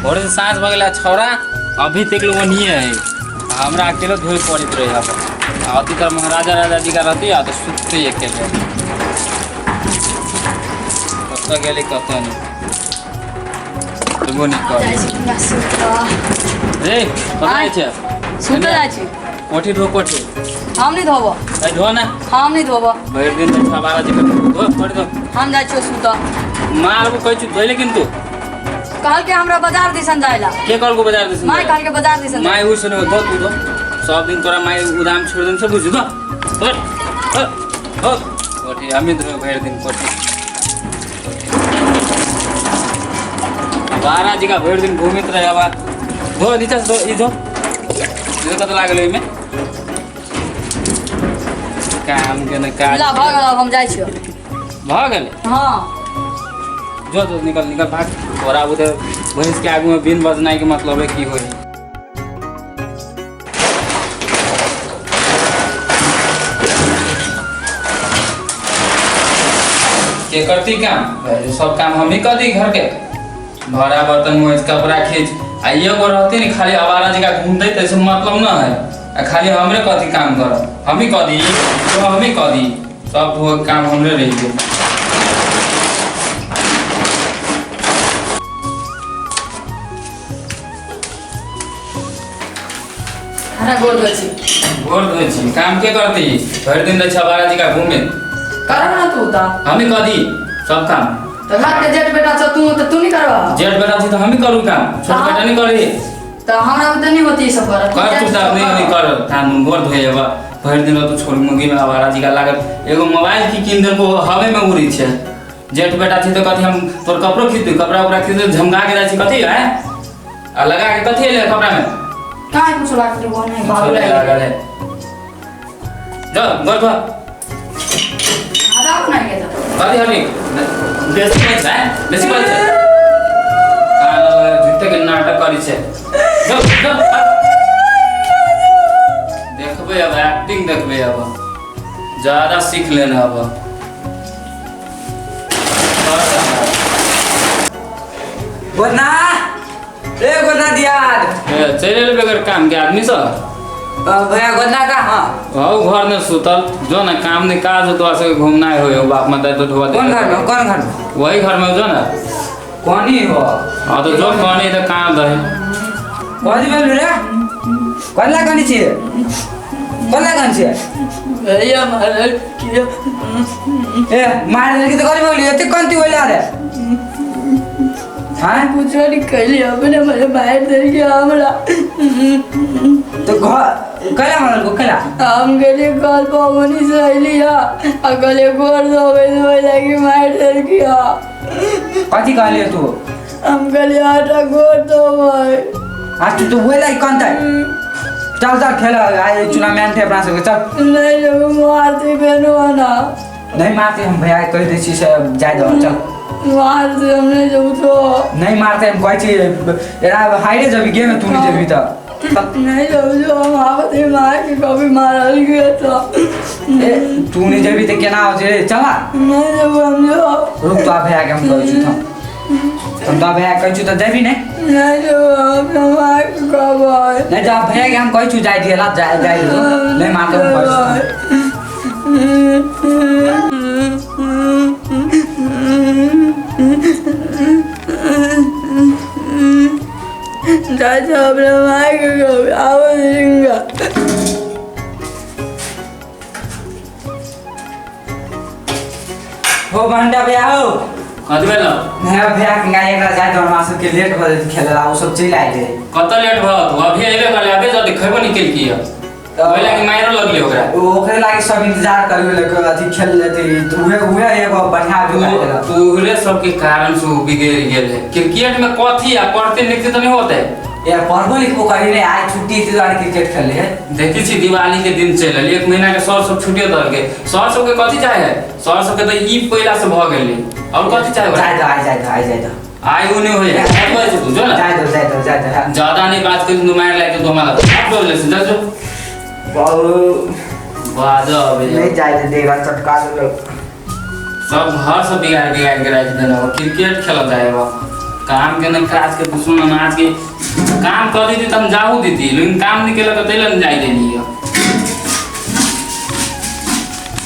भोर से सांझ भ गेला छौरा अभी तक लोग नहीं है। हमरा अकेले धोए पड़त रहे अब अति तर महाराजा राजा जी का रहती आ तो सुतते अकेले कत गेले कत नहीं तुमो नहीं कर रे कत छै सुत जा छी कोठी धो कोठी हम नहीं धोबो ए धो ना हम नहीं धोबो भर दिन छबारा जी के धो पड़ दो हम जा छी सुत मार को कहै छु धोइ लेकिन तू कहल के हमरा बाजार दिसन जाइला के कहल को बाजार दिसन माय कहल के बाजार दिसन माय उ सुनो दो तू दो सब दिन तोरा माय उदाम छोड़ देन सब बुझ दो हो कोठी हामी धो भर दिन कोठी बारा जी का भर दिन घूमित रहे अब धो नीचे दो ई धो ये कत लागल एमे काम के न काज ला भाग हम जाय छी भ गेल हां जो तो निकल निकल भाग तोरा उधर भैंस के आगू में बिन बजनाई के मतलब है की होई के करती काम सब काम हम ही कर दी घर के भरा बर्तन मोज कपड़ा खींच आ एगो रहती नहीं खाली आवारा जगह घूमते तैसे मतलब ना है खाली हमरे कथी काम कर हम ही कर दी तो हम ही कर दी सब काम हमरे रही गए खाना गोल दो छी काम के करती भर दिन छबारा जी का घूमे करा ना तू ता हम ही कर दी सब काम तो घर के जेठ बेटा छ तू नहीं करवा जेठ बेटा थी तो हम ही करूँ काम छोट बेटा नहीं करी तो हमरा तो नहीं होती सब कर तू नहीं कर काम गोर धोए भर दिन तो छोड़ मुंगी में आवारा जी का लागत एगो मोबाइल की किन को हवे में उड़ी छे जेठ बेटा थी तो कथी हम तोर कपड़ो खींच कपड़ा उपड़ा खींच झमका के जाई छी कथी है आ लगा के कथी ले कपड़ा में काहे कुछ लाग के वो नहीं भाग लगा है जा गोर धो आधा अपना के तो कथी हनी बेसी बात है कान झुट्टे के नाटक करी छे जा देखबे अब एक्टिंग देखबे अब ज्यादा सीख लेना अब गोना ए गोना दियाद चले बगैर काम के आदमी सब भैया गोना का हां आओ घर में सुतल जो ना काम नहीं काज हो तो ऐसे घूमना है हो बाप माता तो ढोवा कौन घर में वही घर में जो ना कौन ही हो हां तो जो कौन तो काम दे कौन बोल रे कौन कौन छी भैया मार किया ए मार के तो करी बोली एते कोनती बोला रे हां कुछ नहीं कहली अपने मेरे बाहर दे गया हमरा तो कला मारल को कला हम गले कल पवनी सहेलिया अगले गोर दो लगी मार दे गया कथी कहले तू हम गले आटा गोर दो भाई आज तू बोला कौन था चल चल खेल आए चुना मैन थे अपना से चल नहीं लोग मारते बेनवाना नहीं मारते हम भैया कह दे छी से जाय दो चल मारते हमने जब तो नहीं मारते हम कहै छी एरा हाइडे जब गेम में तू नहीं जेबी त नहीं जब जो हम आवत मार के कभी मारल गया था ए तू नहीं जेबी त केना हो जे चला नहीं जब हम जो रुक तो भैया के हम कहै छी हम तो भैया कहै छी त जेबी नहीं नहीं जब हम मार के कब नहीं जा भैया के हम कहै छी जाय दिला जाय नहीं मारते हम कहै दादा अपने मार के कब आवाज रिंगा हो बंडा भैया हो कथी भेल मैं भैया के गाय एकरा जाय दो मासु के लेट भ खेलला ओ सब चल आइ रे कत लेट भ तू अभी अइबे कर अबे जदी खइबो निकल किया ओइ लागी माइरो लगले ओकरा ओकरे लागी सब इंतजार करबे लगे अथी खेल लेते उहे एगो बढ़िया जुगाड़ तू रे सब के कारण से बिगड़ गेल है क्रिकेट में कथी आ पढ़ते लिखते तो नहीं होते यार पढ़बो लिखबो करी रे आज छुट्टी थी तो क्रिकेट खेले है देखी छी दिवाली के दिन चलल एक महीना के सर सब छुट्टी दल के सर सब के कथी चाहे सर सब के तो ई पहला से भ गेली और कथी चाहे जाय दो आई उ नहीं होय कहै छै तू जो ना जाय दो ज्यादा नहीं बात कर तू मार लाग तो हमारा आप बोल ले जा जो बाजा अबे नहीं जाय देगा चटका दे सब हर सब बिगाड़ के रख देना क्रिकेट खेला जाएगा काम के नहीं काज के तो सुन आज के काम कर दी थी तुम जाहू दी थी लेकिन काम नहीं केला तो तेल नहीं जाई देनी है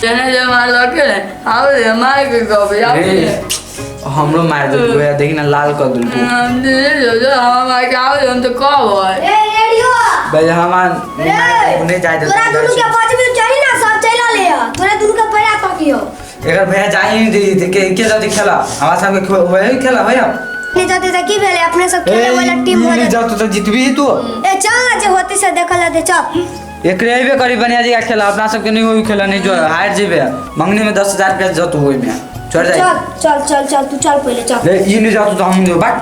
चने जो मार लगे आओ रे मार के गबे आओ हमरो मार दे गोया देखि ना लाल कर दूं तू हम दे जो हम आ के आओ हम तो कब है ए रेडियो भाई हमान नहीं जाए दे तोरा दुनु के 5 मिनट चाहिए ना सब चला ले तोरा दुनु के पैरा तकियो एकर भैया जाई नहीं दे के जल्दी खेला हमारा सब के होए खेला भैया नहीं जाते त की भेले अपने सब खेले वाला टीम हो नहीं जात तो जीतबी तू ए चल ना जे होती से देखल दे चल एक रेबे करी बनिया जी का खेला अपना सब के नहीं होई खेला नहीं जो हार जेबे मंगनी में 10,000 रुपया जत होई में छोड़ जाए चल चल चल चल तू चल पहले चल ले ये नहीं जात तो हम नहीं बाट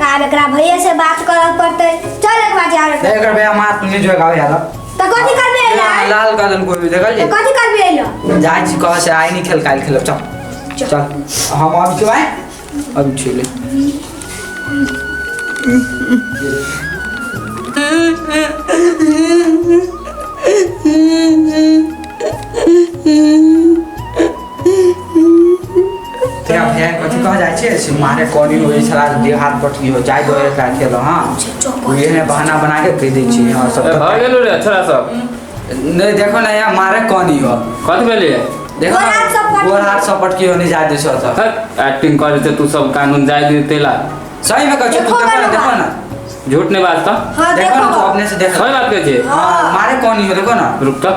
अब एकरा भैया से बात करत पड़ते चल एक बार जा रे एकर भैया मार तू नहीं जो गावे यार त कथि करबे एला लाल कदन कोई भी देखल त कथि करबे एला जाई छी कह से आई नहीं खेल काल खेलब चल चल हम अब के भाई अब चले तेरा भैया कथि कह जाय छे से मारे कोनी होई छला दे हाथ पटकी हो जाय दो एकरा खेल हां ये ने बहाना बना के कह दे छी हां सब भ गेलो रे छोरा सब नहीं देखो ना यार मारे कोनी हो कथि भेले देखो गोर हाथ सपट की होने जा दे सो त एक्टिंग करे ते तू सब कानून जाय दे तेला सही में कह तू देखो ना झूठ नहीं बात तो हां देखो ना तू अपने से देखो सही बात कह छे हां मारे कोनी हो देखो ना रुक तो